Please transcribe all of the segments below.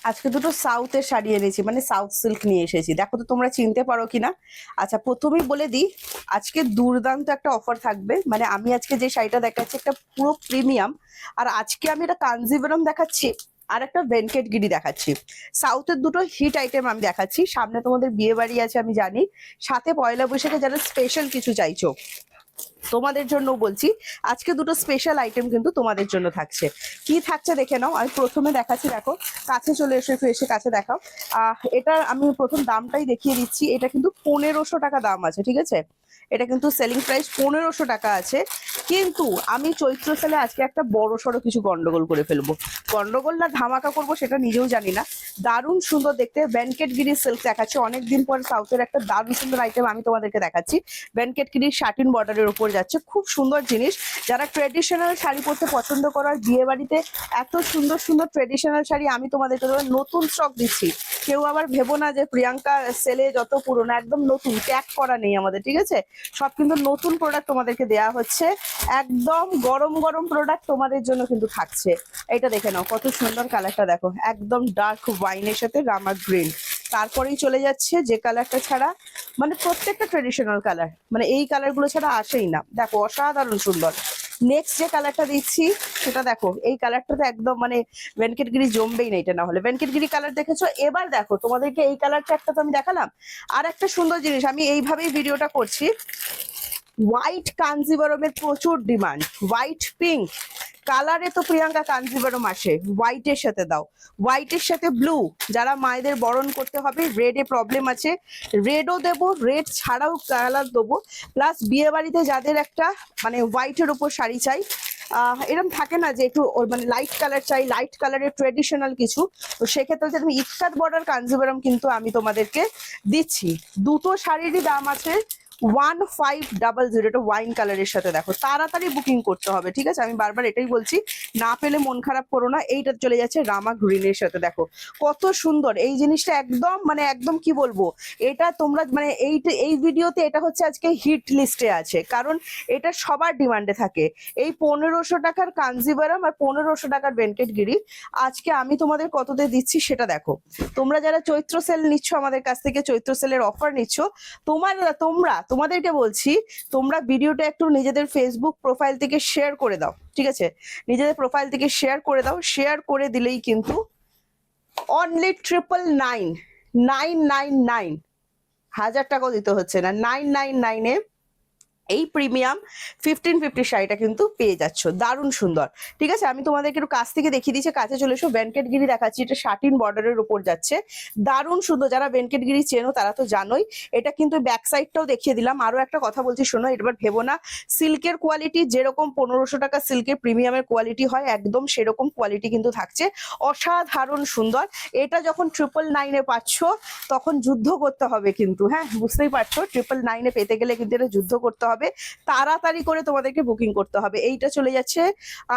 আজকে দুটো সাউথের শাড়ি এনেছি, মানে সাউথ সিল্ক নিয়ে এসেছি। দেখো তো তোমরা চিনতে পারো কিনা। আচ্ছা, প্রথমেই বলে দিই, আজকে দুর্দান্ত একটা অফার থাকবে। মানে আমি আজকে যে শাড়িটা দেখাচ্ছি একটা পুরো প্রিমিয়াম, আর আজকে আমি একটা কাঞ্জিভরম দেখাচ্ছি, আর একটা ভেনকেট গিরি দেখাচ্ছি। সাউথের দুটো হিট আইটেম আমি দেখাচ্ছি। সামনে তোমাদের বিয়ে বাড়ি আছে আমি জানি, সাথে পয়লা বৈশাখে যারা স্পেশাল কিছু চাইছো তোমাদের জন্য বলছি, আজকে দুটো স্পেশাল আইটেম কিন্তু তোমাদের জন্য থাকছে। কি থাকছে দেখে নাও। আমি প্রথমে দেখাচ্ছি, দেখো কাছে চলে এসে, একটু এসে কাছে দেখাও। এটা আমি প্রথম দামটাই দেখিয়ে দিচ্ছি। এটা কিন্তু 1500 টাকা দাম আছে, ঠিক আছে। এটা কিন্তু সেলিং প্রাইস 1500 টাকা আছে। কিন্তু আমি চৈত্র সেলে আজকে একটা বড় সড়ো কিছু গন্ডগোল করে ফেলবো। গন্ডগোল না ধামাকা করবো সেটা নিজেও জানি না। দারুণ সুন্দর দেখতে ভেনকেট গিরি সিল্ক দেখাচ্ছি। অনেকদিন পর সাউথের একটা দারুণ সুন্দর আইটেম আমি তোমাদেরকে দেখাচ্ছি। ভেনকেট গিরি শাটিন বর্ডারের উপর যাচ্ছে, খুব সুন্দর জিনিস। যারা ট্রেডিশনাল শাড়ি পরতে পছন্দ করার, বিয়ে বাড়িতে এত সুন্দর সুন্দর ট্রেডিশনাল শাড়ি আমি তোমাদেরকে নতুন স্টক দিচ্ছি। কেউ আবার ভেবো না যে প্রিয়াঙ্কা সেলে যত পুরোনো, একদম নতুন, ট্যাগ করা নেই আমাদের, ঠিক আছে। সব কিন্তু নতুন প্রোডাক্ট তোমাদেরকে দেওয়া হচ্ছে, একদম গরম গরম প্রোডাক্ট তোমাদের জন্য কিন্তু থাকছে। এটা দেখে নাও, কত সুন্দর কালারটা দেখো, একদম ডার্ক ওয়াইনের সাথে রামা গ্রিন। তারপরেই চলে যাচ্ছে যে কালারটা ছাড়া, মানে প্রত্যেকটা ট্রেডিশনাল কালার, মানে এই কালারগুলো ছাড়া আসেই না। দেখো অসাধারণ সুন্দর। নেক্সট যে কালারটা দিচ্ছি সেটা দেখো, এই কালারটা তো একদম মানে ভেনকেটগিরি জমবেই না এটা না হলে। ভেনকেটগিরি কালার দেখেছো, এবার দেখো তোমাদেরকে এই কালারটা একটা তো আমি দেখালাম, আর একটা সুন্দর জিনিস। আমি এইভাবেই ভিডিওটা করছি। হোয়াইট কাঞ্জিভারমের প্রচুর ডিমান্ড, হোয়াইট পিঙ্ক কালারে তো প্রিয়াঙ্কা কাঞ্জিভারম আসে, হোয়াইটের সাথে দাও, হোয়াইটের সাথে ব্লু। যারা মায়েদের বরণ করতে হবে, রেডে প্রবলেম আছে, রেডও দেবো, রেড ছাড়াও কালার দেবো। প্লাস বিয়ে বাড়িতে যাদের একটা মানে হোয়াইটের ওপর শাড়ি চাই, এরকম থাকে না যে একটু মানে লাইট কালার চাই, লাইট কালারের ট্রেডিশনাল কিছু, তো সেক্ষেত্রে তুমি ইক্কাত বর্ডার কাঞ্জিভারম কিন্তু আমি তোমাদেরকে দিচ্ছি। দুটো শাড়িরই দাম আছে 1500। এটা ওয়াইন কালারের সাথে দেখো, তাড়াতাড়ি বুকিং করতে হবে, ঠিক আছে। আমি বারবার এটাই বলছি, না পেলে মন খারাপ করো না। এইটা চলে যাচ্ছে রামা গ্রিনের সাথে, দেখো কত সুন্দর এই জিনিসটা, একদম মানে একদম কি বলবো, এটা তোমরা মানে এই ভিডিওতে এটা হচ্ছে আজকে হিট লিস্টে আছে, কারণ এটা সবার ডিমান্ডে থাকে। এই 1500 টাকার কাঞ্জিভারম আর 1500 টাকার ভেনকেট গিরি আজকে আমি তোমাদের কততে দিচ্ছি সেটা দেখো। তোমরা যারা চৈত্র সেল নিচ্ছ আমাদের কাছ থেকে, চৈত্র সেলের অফার নিচ্ছ, তোমাদেরকে বলছি, তোমরা ভিডিওটা একটু নিজেদের ফেসবুক প্রোফাইল থেকে শেয়ার করে দাও, ঠিক আছে। নিজেদের প্রোফাইল থেকে শেয়ার করে দাও। শেয়ার করে দিলেই কিন্তু অনলি 999, 1000 টাকাও দিতে হচ্ছে না, 999-এ এই প্রিমিয়াম 1550 শাড়িটা কিন্তু পেয়ে যাচ্ছ, দারুণ সুন্দর, ঠিক আছে। আমি তোমাদেরকে একটু কাছ থেকে দেখিয়ে দিচ্ছি, কাছে চলে এসো। ভেনকেট গিরি দেখাচ্ছি, এটা শাটিন বর্ডারের উপর যাচ্ছে, দারুণ সুন্দর। যারা ভেনকেট গিরি চেনো তারা তো জানোই। এটা কিন্তু ব্যাক সাইডটাও দেখিয়ে দিলাম। আরো একটা কথা বলছি শোনো, এবার ভেবো না সিল্কের কোয়ালিটি যেরকম 1500 টাকা সিল্কের প্রিমিয়ামের কোয়ালিটি হয়, একদম সেরকম কোয়ালিটি কিন্তু থাকছে, অসাধারণ সুন্দর। এটা যখন 999-এ পাচ্ছ তখন যুদ্ধ করতে হবে কিন্তু, হ্যাঁ বুঝতেই পারছো, 999-এ পেতে গেলে কিন্তু এটা যুদ্ধ করতে হবে, তাড়াতাড়ি করে তোমাদেরকে বুকিং করতে হবে। এইটা চলে যাচ্ছে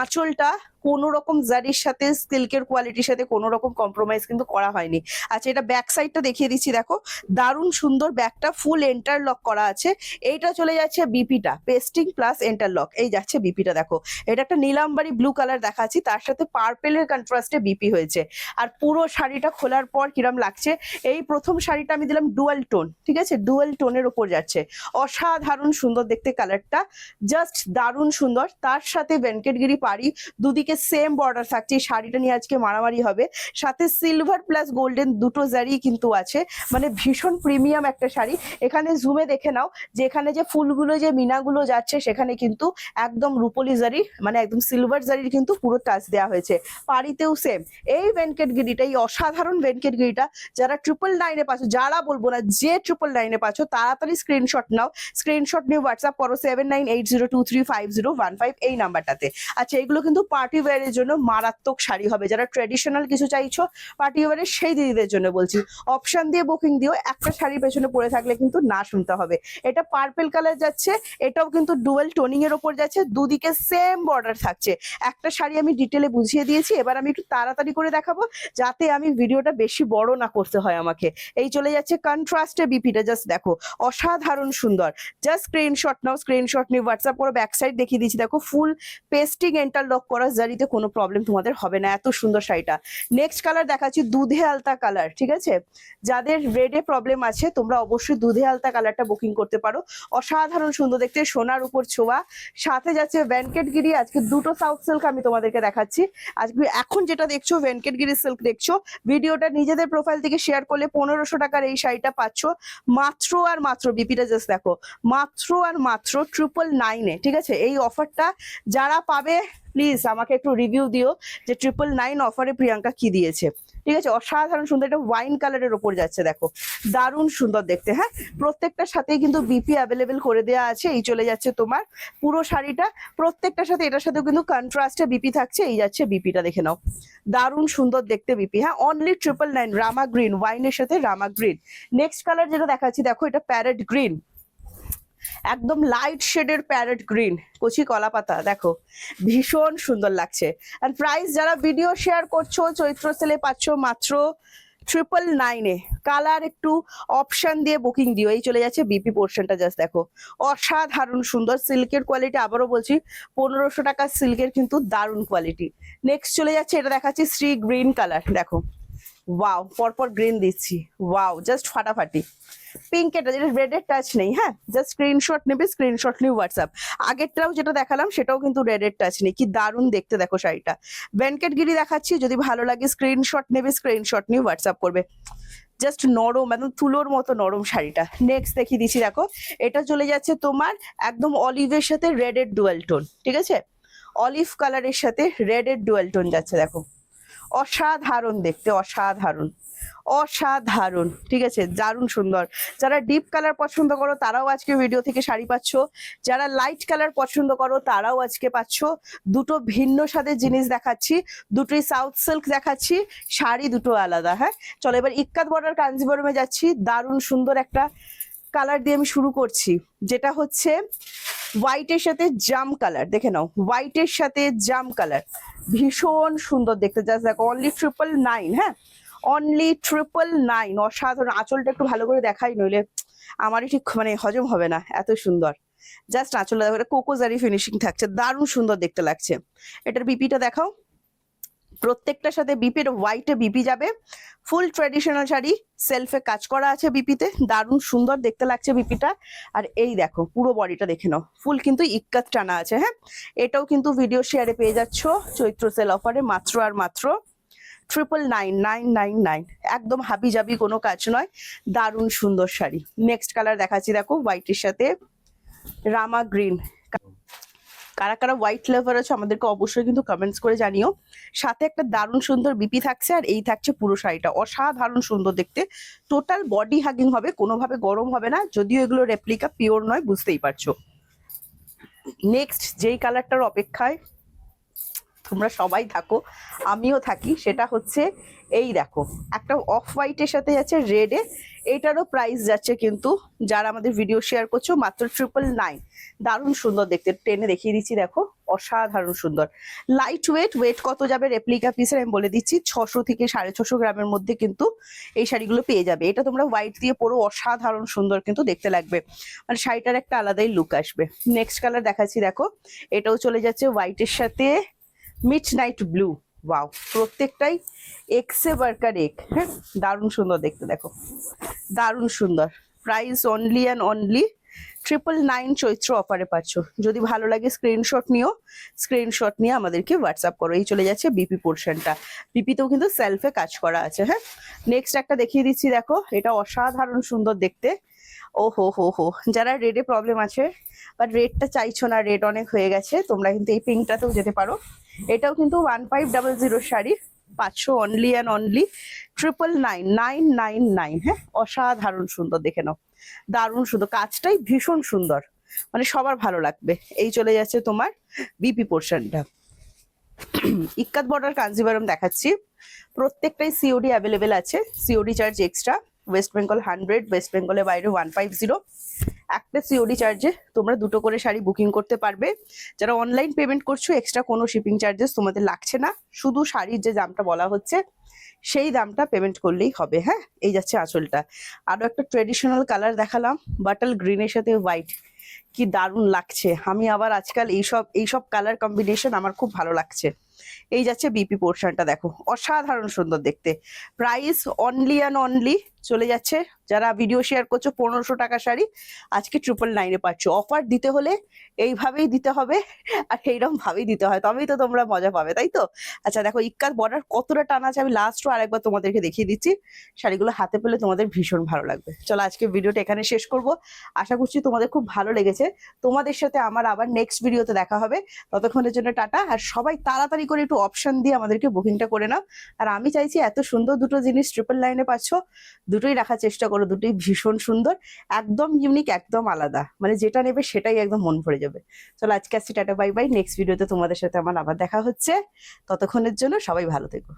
আঁচলটা কোনো রকম জারির সাথে, সিল্কের কোয়ালিটির সাথে কোনো রকম কম্প্রোমাইজ কিন্তু করা হয়নি। আচ্ছা, এটা ব্যাক সাইডটা দেখিয়ে দিচ্ছি, দেখো দারুণ সুন্দর, ব্যাকটা ফুল এন্টারলক করা আছে। এইটা চলে যাচ্ছে বিপিটা, পেস্টিং প্লাস এন্টারলক, এই যাচ্ছে বিপিটা। দেখো এটা একটা নীলাম্বারি ব্লু কালার দেখাচ্ছি, তার সাথে পার্পেলের কন্ট্রাস্টে বিপি হয়েছে। আর পুরো শাড়িটা খোলার পর কিরম লাগছে, এই প্রথম শাড়িটা আমি দিলাম ডুয়াল টোন, ঠিক আছে, ডুয়াল টোনের ওপর যাচ্ছে, অসাধারণ সুন্দর দেখতে কালারটা, জাস্ট দারুণ সুন্দর। তার সাথে ভেনকেট গিরি পাড়ি, দুদিকে সেম বর্ডার থাকছে। শাড়িটা নিয়ে আজকে মারামারি হবে। সাথে সিলভার প্লাস গোল্ডেন দুটো জারি কিন্তু আছে, মানে ভীষণ প্রিমিয়াম একটা শাড়ি। এখানে জুমে দেখে নাও যে এখানে যে ফুলগুলো, যে মিনাগুলো যাচ্ছে, সেখানে কিন্তু একদম রূপলি জারি, মানে একদম সিলভার জারির কিন্তু পুরো টাচ দেওয়া হয়েছে। পাড়িতেও সেম। এই ভেনকেট গিরিটা, এই অসাধারণ ভেনকেট গিরিটা যারা 999-এ পাচ্ছ, যারা বলবো না, যে 999-এ পাচ্ছ, তাড়াতাড়ি স্ক্রিনশট নাও। স্ক্রিনশট নিয়ে হোয়াটসঅ্যাপ করো 7980235015 এই নাম্বারটাতে। আচ্ছা, এগুলো কিন্তু পার্টি ওয়্যারের জন্য মারাত্মক শাড়ি হবে। যারা ট্রেডিশনাল কিছু চাইছো পার্টি ওয়্যারের, সেই দিদিদের জন্য বলছি, অপশন দিয়ে বুকিং দিও। একটা শাড়ির পেছনে পড়ে থাকলে কিন্তু না শুনতে হবে। এটা পার্পল কালার যাচ্ছে, এটাও কিন্তু ডুয়াল টোনিং এর ওপর যাচ্ছে, দুদিকে সেম বর্ডার থাকছে। একটা শাড়ি আমি ডিটেলে বুঝিয়ে দিয়েছি, এবার আমি একটু তাড়াতাড়ি করে দেখাবো যাতে আমি ভিডিওটা বেশি বড় না করতে হয় আমাকে। এই চলে যাচ্ছে কন্ট্রাস্টে বিপিটা, জাস্ট দেখো অসাধারণ সুন্দর। জাস্ট স্ক্রিনশট নাও, স্ক্রিনশট নিয়ে হোয়াটসঅ্যাপ করো। ব্যাক সাইড দেখিয়ে দিচ্ছি, দেখো ফুল পেস্টিং এন্টারলক করা জারি শাড়িতে কোনো প্রবলেম তোমাদের হবে না, এত সুন্দর শাড়িটা। নেক্সট কালার দেখাচ্ছি দুধে আলতা কালার, ঠিক আছে? যাদের রেডে প্রবলেম আছে তোমরা অবশ্যই দুধে আলতা কালারটা বুকিং করতে পারো। অসাধারণ সুন্দর দেখতে, সোনার উপর ছোঁয়া, সাথে যাচ্ছে ভেনকেটগিরি। আজকে দুটো সাউথ সিল্ক আমি তোমাদেরকে দেখাচ্ছি। আজকে এখন যেটা দেখছো ভেনকেটগিরি সিল্ক দেখছো, ভিডিওটা নিজেদের প্রোফাইল থেকে শেয়ার করলে 1500 টাকার এই শাড়িটা পাচ্ছ মাত্র আর মাত্র, বিপিটা জাস্ট দেখো, মাত্র আর মাত্র 999-এ, ঠিক আছে? এই অফারটা যারা পাবে প্লিজ আমাকে একটু রিভিউ দিও যে 999 অফারে প্রিয়াঙ্কা কি দিয়েছে, ঠিক আছে? অসাধারণ সুন্দর, এটা ওয়াইন কালারের ওপর যাচ্ছে, দেখো দারুণ সুন্দর দেখতে। হ্যাঁ, প্রত্যেকটার সাথেই কিন্তু বিপি অ্যাভেলেবেল করে দেওয়া আছে। এই চলে যাচ্ছে তোমার পুরো শাড়িটা, প্রত্যেকটার সাথে এটার সাথেও কিন্তু কন্ট্রাস্টে বিপি থাকছে। এই যাচ্ছে বিপিটা, দেখে নাও, দারুণ সুন্দর দেখতে বিপি। হ্যাঁ, অনলি 999, রামা গ্রিন, ওয়াইনের সাথে রামা গ্রিন। নেক্সট কালার যেটা দেখাচ্ছি দেখো, এটা প্যারেট গ্রিন, একদম লাইট শেডের প্যারেট গ্রিন, কচি কলা পাতা, দেখো ভীষণ সুন্দর লাগছে। আর প্রাইস যারা ভিডিও শেয়ার করছো চৈত্র সেলে পাচ্ছ মাত্র 999-এ। কালার একটু অপশন দিয়ে বুকিং দিও। এই চলে যাচ্ছে বিপি পোর্শনটা, জাস্ট দেখো অসাধারণ সুন্দর সিল্কের কোয়ালিটি। আবারও বলছি 1500 টাকার সিল্কের কিন্তু দারুণ কোয়ালিটি। নেক্সট চলে যাচ্ছে, এটা দেখাচ্ছি শ্রী গ্রিন কালার, দেখো ওয়াও, পরপর গ্রিন দিচ্ছি, ওয়াও জাস্ট ফাটাফাটি। পিঙ্ক, এটা যেটা রেডের টাচ নেই, হ্যাঁ জাস্ট স্ক্রিনশট নেবে, স্ক্রিনশট নিয়ে হোয়াটসঅ্যাপ। আগেরটাও যেটা দেখালাম সেটাও কিন্তু রেডের টাচ নেই, কি দারুণ দেখতে দেখো শাড়িটা। ভেনকেটগিরি দেখাচ্ছি, যদি ভালো লাগে স্ক্রিনশট নেবে, স্ক্রিনশট নিয়ে হোয়াটসঅ্যাপ করবে। জাস্ট নরম, একদম তুলোর মতো নরম শাড়িটা। নেক্সট দেখিয়ে দিচ্ছি, দেখো এটা চলে যাচ্ছে তোমার একদম অলিভের সাথে রেডের ডুয়াল টোন, ঠিক আছে? অলিভ কালারের সাথে রেডের ডুয়াল টোন যাচ্ছে, দেখো অসাধারণ দেখতে, অসাধারণ অসাধারণ, ঠিক আছে? দারুণ সুন্দর। যারা ডিপ কালার পছন্দ করো তারাও আজকে ভিডিও থেকে শাড়ি পাচ্ছ, যারা লাইট কালার পছন্দ করো তারাও আজকে পাচ্ছ। দুটো ভিন্ন স্বাদের জিনিস দেখাচ্ছি, দুটোই সাউথ সিল্ক দেখাচ্ছি, শাড়ি দুটো আলাদা। হ্যাঁ, চলো এবার ইক্কাত বর্ডার কাঞ্জিবরমে যাচ্ছি। দারুণ সুন্দর একটা কালার দিয়ে আমি শুরু করছি, যেটা হচ্ছে হোয়াইটের সাথে জাম কালার, দেখে নাও হোয়াইটের সাথে জাম কালার, ভীষণ সুন্দর দেখতে। জাস্ট দেখো অনলি 999, হ্যাঁ অনলি 999। অসাধারণ। আঁচলটা একটু ভালো করে দেখাই, নইলে আমারই ঠিক মানে হজম হবে না, এত সুন্দর। জাস্ট আঁচলটা দেখো, কোকোজারি ফিনিশিং থাকছে, দারুণ সুন্দর দেখতে লাগছে। এটার বিপিটা দেখাও, প্রত্যেকটার সাথে বিপির হোয়াইটে বিপি যাবে। ফুল ট্রেডিশনাল শাড়ি, সেলফে কাজ করা আছে বিপিতে, দারুণ সুন্দর দেখতে লাগছে বিপিটা। আর এই দেখো পুরো বডিটা দেখে নাও, ফুল কিন্তু ইক্কাত টানা আছে। হ্যাঁ, এটাও কিন্তু ভিডিও শেয়ারে পেয়ে যাচ্ছ চৈত্র সেল অফারে মাত্র আর মাত্র 999, একদম হাবি জাবি কোনো কাজ নয়, দারুণ সুন্দর শাড়ি। নেক্সট কালার দেখাচ্ছি, দেখো হোয়াইটের সাথে রামা গ্রিন। কারা কারা হোয়াইট লাভার আছে আমাদেরকে অবশ্যই কিন্তু কমেন্টস করে জানিও। সাথে একটা দারুণ সুন্দর বিপি থাকছে, আর এই থাকছে পুরো শাড়িটা, অসাধারণ সুন্দর দেখতে। টোটাল বডি হাগিং হবে, কোনোভাবে গরম হবে না, যদিও এগুলো রেপ্লিকা, পিওর নয়, বুঝতেই পারছো। নেক্সট যেই কালারটার অপেক্ষায় তোমরা সবাই থাকো, আমিও থাকি, সেটা হচ্ছে এই দেখো একটা অফ হোয়াইটের সাথে যাচ্ছে রেডে। এইটারও প্রাইস যাচ্ছে কিন্তু, যারা আমাদের ভিডিও শেয়ার করছো, মাত্র 999। দারুণ সুন্দর দেখতে, টেনে দেখিয়ে দিচ্ছি, দেখো অসাধারণ সুন্দর। লাইট ওয়েট, ওয়েট কত যাবে রেপ্লিকা পিসের আমি বলে দিচ্ছি, 600 থেকে 650 গ্রামের মধ্যে কিন্তু এই শাড়িগুলো পেয়ে যাবে। এটা তোমরা হোয়াইট দিয়ে পরো, অসাধারণ সুন্দর কিন্তু দেখতে লাগবে, মানে শাড়িটার একটা আলাদাই লুক আসবে। নেক্সট কালার দেখাচ্ছি, দেখো এটাও চলে যাচ্ছে হোয়াইটের সাথে মিড নাইট ব্লু, ওয়াও প্রত্যেকটাই এক্সে বার্কার এক। হ্যাঁ, দারুণ সুন্দর দেখতে, দেখো দারুণ সুন্দর। প্রাইস অনলি অ্যান্ড অনলি 999 চৈত্র অফারে পাচ্ছ। যদি ভালো লাগে স্ক্রিনশট নিও, স্ক্রিনশট নিয়ে আমাদেরকে হোয়াটসঅ্যাপ করো। এই চলে যাচ্ছে বিপি পোর্শনটা, বিপিতেও কিন্তু সেলফে কাজ করা আছে। হ্যাঁ, নেক্সট একটা দেখিয়ে দিচ্ছি, দেখো এটা অসাধারণ সুন্দর দেখতে। ও হো হো হো, যারা রেডে প্রবলেম আছে বাট রেডটা চাইছো না, রেড অনেক হয়ে গেছে, তোমরা কিন্তু এই পিঙ্কটাতেও যেতে পারো। এটাও কিন্তু 1500 শাড়ি পাচ্ছ অনলি অ্যান্ড অনলি 999। হ্যাঁ, অসাধারণ সুন্দর দেখে নাও, দারুণ সুন্দর, কাজটাই ভীষণ সুন্দর, মানে সবার ভালো লাগবে। এই চলে যাচ্ছে তোমার বিপি পোর্শনটা। ইক্কাত বর্ডার কাঞ্জিভারম দেখাচ্ছি, প্রত্যেকটাই সিওডি অ্যাভেলেবেল আছে, COD charge extra. West Bengal 100, West বেঙ্গলের বাইরে 150। একটা সিওডি চার্জে তোমরা দুটো করে শাড়ি বুকিং করতে পারবে। যারা অনলাইন পেমেন্ট করছো এক্সট্রা কোনো শিপিং চার্জেস তোমাদের লাগছে না, শুধু শাড়ির যে দামটা বলা হচ্ছে সেই দামটা পেমেন্ট করলেই হবে। হ্যাঁ, এই যাচ্ছে আঁচলটা। আরো একটা ট্রেডিশনাল কালার দেখালাম, বাটাল গ্রিনের সাথে হোয়াইট, কি দারুণ লাগছে। আমি আবার আজকাল এইসব কালার কম্বিনেশন আমার খুব ভালো লাগছে। এই যাচ্ছে বিপি পোর্শনটা, দেখো অসাধারণ সুন্দর দেখতে। প্রাইস অনলি অ্যান্ড অনলি চলে যাচ্ছে, যারা ভিডিও শেয়ার করছো 1500 টাকা শাড়ি আজকে 999 পাচ্ছ। অফার দিতে হলে এইভাবেই দিতে হবে আর এইরকম ভাবেই দিতে হয়, তবেই তো তোমরা মজা পাবে, তাই তো? আচ্ছা দেখো ইক্কাত বর্ডার কতটা টানা আছে আমি লাস্টও আরেকবার তোমাদেরকে দেখিয়ে দিচ্ছি। শাড়িগুলো হাতে পেলে তোমাদের ভীষণ ভালো লাগবে। চলো আজকে ভিডিওটা এখানে শেষ করব, আশা করছি তোমাদের খুব ভালো লেগেছে। তোমাদের সাথে আমার আবার নেক্সট ভিডিওতে দেখা হবে, ততক্ষণের জন্য টাটা। আর সবাই তাড়াতাড়ি করে একটু অপশন দিয়ে আমাদেরকে বুকিংটা করে নাও। আর আমি চাইছি এত সুন্দর দুটো জিনিস 999 পাচ্ছ, দুটোই রাখার চেষ্টা করো, দুটোই ভীষণ সুন্দর, একদম ইউনিক, একদম আলাদা, মানে যেটা নেবে সেটাই একদম মন ভরে যাবে। চলো আজকে আসছি, টাটা বাই বাই। নেক্সট ভিডিওতে তোমাদের সাথে আমার আবার দেখা হচ্ছে, ততক্ষণের জন্য সবাই ভালো থেকো।